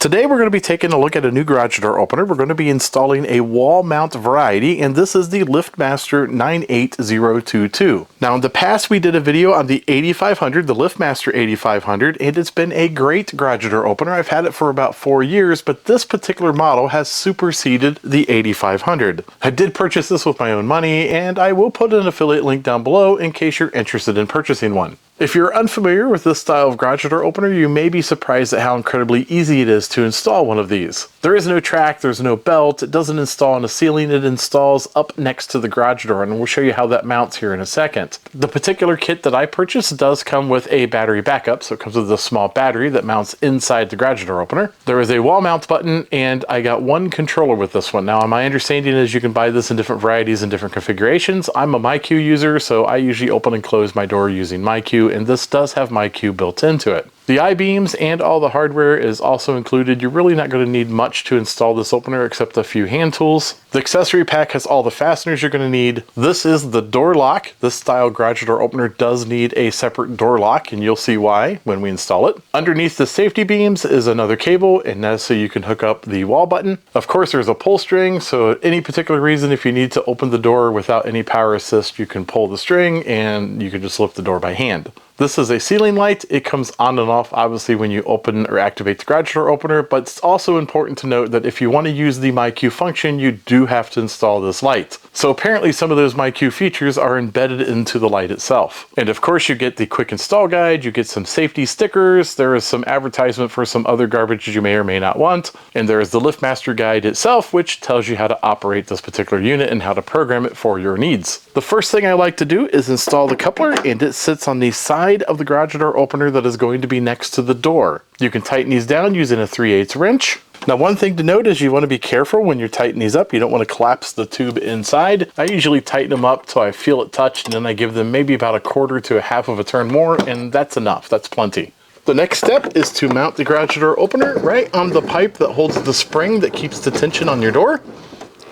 Today we're going to be taking a look at a new garage door opener. We're going to be installing a wall mount variety, and this is the LiftMaster 98022. Now in the past we did a video on the 8500, the LiftMaster 8500, and it's been a great garage door opener. I've had it for about 4 years, but this particular model has superseded the 8500. I did purchase this with my own money, and I will put an affiliate link down below in case you're interested in purchasing one. If you're unfamiliar with this style of garage door opener, you may be surprised at how incredibly easy it is to install one of these. There is no track, there's no belt, it doesn't install on the ceiling, it installs up next to the garage door, and we'll show you how that mounts here in a second. The particular kit that I purchased does come with a battery backup, so it comes with a small battery that mounts inside the garage door opener. There is a wall mount button, and I got one controller with this one. Now my understanding is you can buy this in different varieties and different configurations. I'm a MyQ user, so I usually open and close my door using MyQ, and this does have MyQ built into it. The I-beams and all the hardware is also included. You're really not going to need much to install this opener except a few hand tools. The accessory pack has all the fasteners you're going to need. This is the door lock. This style garage door opener does need a separate door lock, and you'll see why when we install it. Underneath the safety beams is another cable, and that's so you can hook up the wall button. Of course, there's a pull string, so any particular reason if you need to open the door without any power assist, you can pull the string and you can just lift the door by hand. This is a ceiling light. It comes on and off obviously when you open or activate the garage door opener, but it's also important to note that if you want to use the MyQ function, you do have to install this light. So apparently some of those MyQ features are embedded into the light itself. And of course you get the quick install guide, you get some safety stickers, there is some advertisement for some other garbage you may or may not want, and there is the LiftMaster guide itself, which tells you how to operate this particular unit and how to program it for your needs. The first thing I like to do is install the coupler, and it sits on the side of the garage door opener that is going to be next to the door. You can tighten these down using a 3/8 wrench. Now one thing to note is you want to be careful when you're tightening these up. You don't want to collapse the tube inside. I usually tighten them up till I feel it touch, and then I give them maybe about a quarter to a half of a turn more, and that's enough. That's plenty. The next step is to mount the garage door opener right on the pipe that holds the spring that keeps the tension on your door.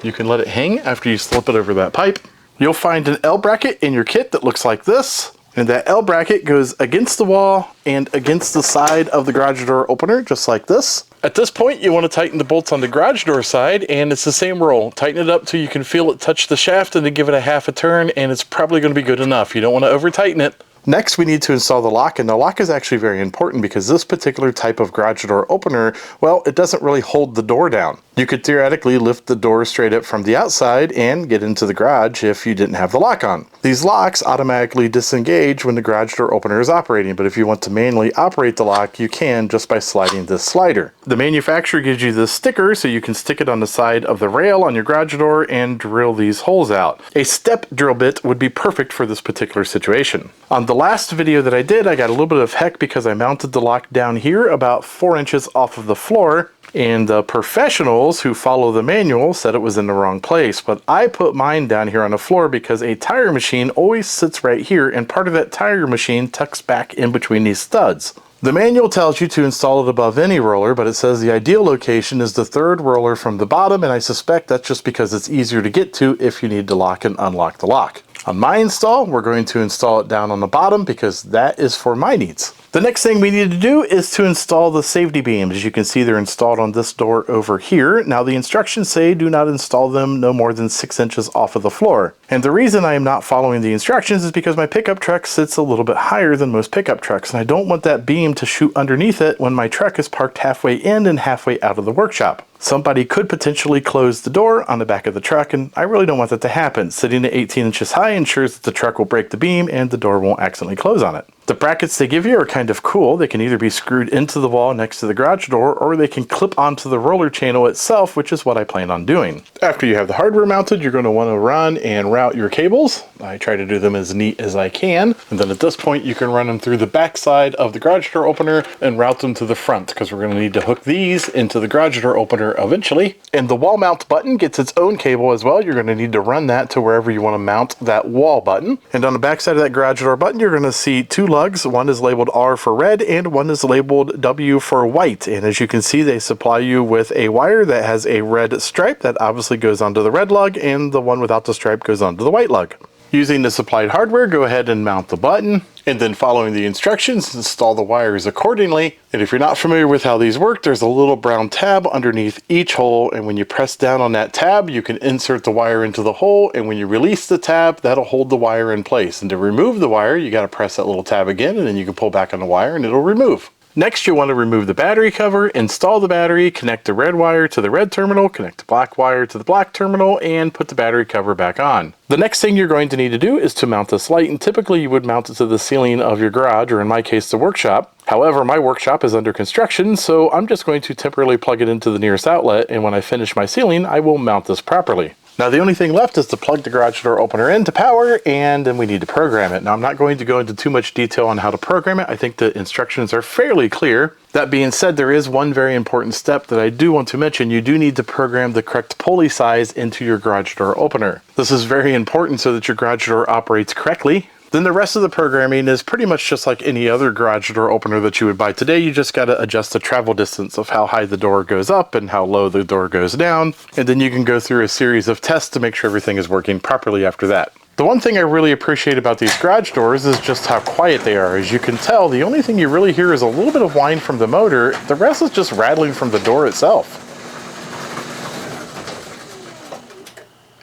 You can let it hang after you slip it over that pipe. You'll find an L bracket in your kit that looks like this. And that L bracket goes against the wall and against the side of the garage door opener, just like this. At this point, you want to tighten the bolts on the garage door side, and it's the same roll. Tighten it up till you can feel it touch the shaft, and then give it a half a turn, and it's probably going to be good enough. You don't want to over tighten it. Next, we need to install the lock, and the lock is actually very important because this particular type of garage door opener, well, it doesn't really hold the door down. You could theoretically lift the door straight up from the outside and get into the garage if you didn't have the lock on. These locks automatically disengage when the garage door opener is operating, but if you want to manually operate the lock, you can just by sliding this slider. The manufacturer gives you this sticker so you can stick it on the side of the rail on your garage door and drill these holes out. A step drill bit would be perfect for this particular situation. On the last video that I did, I got a little bit of heck because I mounted the lock down here about 4 inches off of the floor, and the professionals who follow the manual said it was in the wrong place, but I put mine down here on the floor because a tire machine always sits right here, and part of that tire machine tucks back in between these studs. The manual tells you to install it above any roller, but it says the ideal location is the third roller from the bottom, and I suspect that's just because it's easier to get to if you need to lock and unlock the lock. On my install, we're going to install it down on the bottom because that is for my needs. The next thing we need to do is to install the safety beams. As you can see, they're installed on this door over here. Now the instructions say do not install them no more than 6 inches off of the floor. And the reason I am not following the instructions is because my pickup truck sits a little bit higher than most pickup trucks, and I don't want that beam to shoot underneath it when my truck is parked halfway in and halfway out of the workshop. Somebody could potentially close the door on the back of the truck, and I really don't want that to happen. Sitting at 18 inches high ensures that the truck will break the beam and the door won't accidentally close on it. The brackets they give you are kind of cool. They can either be screwed into the wall next to the garage door, or they can clip onto the roller channel itself, which is what I plan on doing. After you have the hardware mounted, you're going to want to run and route your cables. I try to do them as neat as I can. And then at this point, you can run them through the back side of the garage door opener and route them to the front, because we're going to need to hook these into the garage door opener eventually. And the wall mount button gets its own cable as well. You're going to need to run that to wherever you want to mount that wall button. And on the back side of that garage door button, you're going to see two lugs. One is labeled R for red and one is labeled W for white. And as you can see, they supply you with a wire that has a red stripe that obviously goes onto the red lug, and the one without the stripe goes onto the white lug. Using the supplied hardware, go ahead and mount the button. and then following the instructions, install the wires accordingly. And if you're not familiar with how these work, there's a little brown tab underneath each hole, and when you press down on that tab, you can insert the wire into the hole, and when you release the tab, that'll hold the wire in place. And to remove the wire, you got to press that little tab again, and then you can pull back on the wire and it'll remove. Next, you want to remove the battery cover, install the battery, connect the red wire to the red terminal, connect the black wire to the black terminal, and put the battery cover back on. The next thing you're going to need to do is to mount this light, and typically you would mount it to the ceiling of your garage, or in my case, the workshop. However, my workshop is under construction, so I'm just going to temporarily plug it into the nearest outlet, and when I finish my ceiling, I will mount this properly. Now the only thing left is to plug the garage door opener into power, and then we need to program it. Now I'm not going to go into too much detail on how to program it. I think the instructions are fairly clear. That being said, there is one very important step that I do want to mention. You do need to program the correct pulley size into your garage door opener. This is very important so that your garage door operates correctly. Then the rest of the programming is pretty much just like any other garage door opener that you would buy today. You just got to adjust the travel distance of how high the door goes up and how low the door goes down. And then you can go through a series of tests to make sure everything is working properly after that. The one thing I really appreciate about these garage doors is just how quiet they are. As you can tell, the only thing you really hear is a little bit of whine from the motor. The rest is just rattling from the door itself.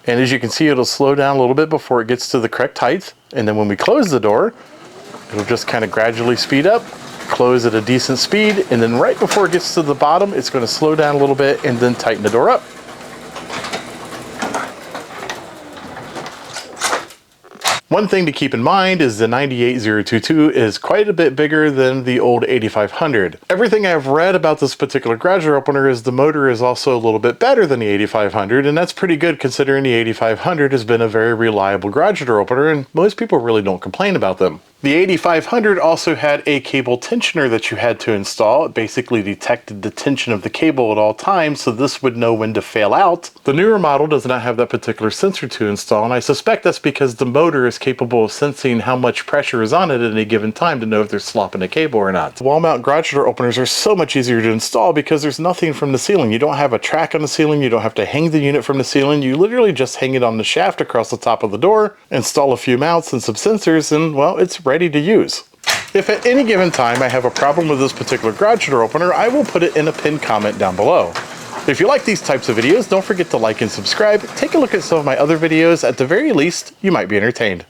And as you can see, it'll slow down a little bit before it gets to the correct height. And then when we close the door, it'll just kind of gradually speed up, close at a decent speed, and then right before it gets to the bottom, it's going to slow down a little bit and then tighten the door up. One thing to keep in mind is the 98022 is quite a bit bigger than the old 8500. Everything I've read about this particular garage door opener is the motor is also a little bit better than the 8500, and that's pretty good considering the 8500 has been a very reliable garage door opener and most people really don't complain about them. The 8500 also had a cable tensioner that you had to install. It basically detected the tension of the cable at all times, so this would know when to fail out. The newer model does not have that particular sensor to install, and I suspect that's because the motor is capable of sensing how much pressure is on it at any given time to know if they're slopping a cable or not. Wall mount garage door openers are so much easier to install because there's nothing from the ceiling. You don't have a track on the ceiling, you don't have to hang the unit from the ceiling, you literally just hang it on the shaft across the top of the door, install a few mounts and some sensors, and well, it's ready to use. If at any given time I have a problem with this particular garage door opener, I will put it in a pinned comment down below. If you like these types of videos, don't forget to like and subscribe. Take a look at some of my other videos. At the very least, you might be entertained.